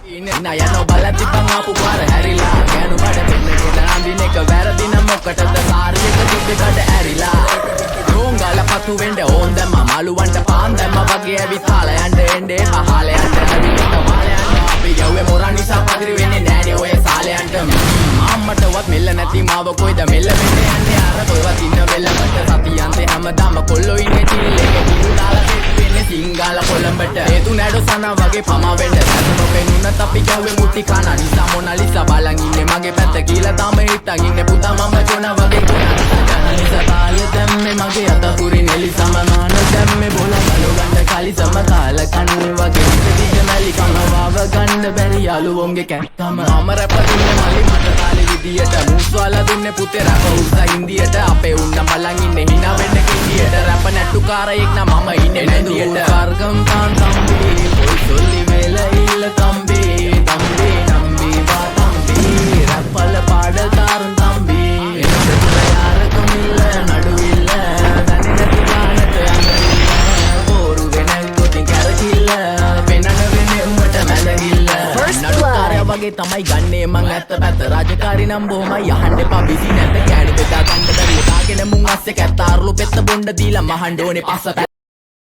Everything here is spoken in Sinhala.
Nayano balati bang apu par harila ganu bada penne nandine ka වැරදින මොකටද කාර්යයක තිබ්බකට ඇරිලා රෝංගල පතු වෙන්න ඕන් දැම්ම මාළුවන්ට පාන් දැම්ම වගේ ඇවිත් කාල යන්න එන්නේ පහල යන්න ඇවිත් මාල යන්න අපි යව්වේ මොරන් නිසා පදිරි වෙන්නේ නෑනේ ඔය සාලයන්ට අම්මටවත් මෙල්ල නැති මාව කොයිද මෙල්ල වෙන්නේ යන්නේ අර කොයිවත් ඉන්න වෙලකට සතියන්තේ හැමදාම කොල්ලෝ ඉන්නේ චිල් එකේ කිලු දාලා වෙන්නේ සිංගාල කොළඹට හේතු නැඩෝ සනා වගේ පමා වෙන්න සතුනෝ පෙන්නුනත් අපි ගැව්වේ මුටි කන නිසා මොනාලිසා බලන් ඉන්නේ මගේ පැත්ත කියලා තාම හිටන් ඉන්නේ පුතා මම ජොන වගේ නිසා කාලේ දැම්මේ මගේ අතපුරි නෙලි සමමාන දැම්මේ බොල බලු ගන්න කලි සම කාල කන්නේ වගේ ඉතින් මැලි කම වව ගන්න බැරි යාළුවෝන්ගේ කැත්තම මම රැප දුන්නේ මලි මට කාලේ විදියට මූස්වාලා දුන්නේ පුතේ රැප උස්සා ඉන්දියට අපේ උන්න බලන් ඉන්නේ hina වෙන්න කින්දියට රැප නැට්ටු කාරයෙක් නම් මම ඉන්නේ නැන්දියට කාර්ගම් තාන් තම්බි පොයි සොල්ලි වෙල ඉල්ල තම්බි තම්බි නම්බි වා තම්බි රැප්පල පාඩල් තාරන් තම්බි එතකොට යාරකම ඉල්ල නඩුවිල්ල දන්නේ නැති ගානට යන්න බෝරු වෙන කොටින් කැරකිල්ල පෙනන වෙන්නේ උඹට මැදගිල්ල නඩුකාරයා වගේ තමයි ගන්නේ මං ඇත්ත පැත්ත රාජකාරී නම් බොහොමයි අහන්න එපා බිසි නැත කෑලි බෙදා ගන්න බැරි උදාගෙන මුන් අස්සේ කැත්තාරුළු පෙත්ත බොණ්ඩ දීලා මහන්න ඕනේ පස්ස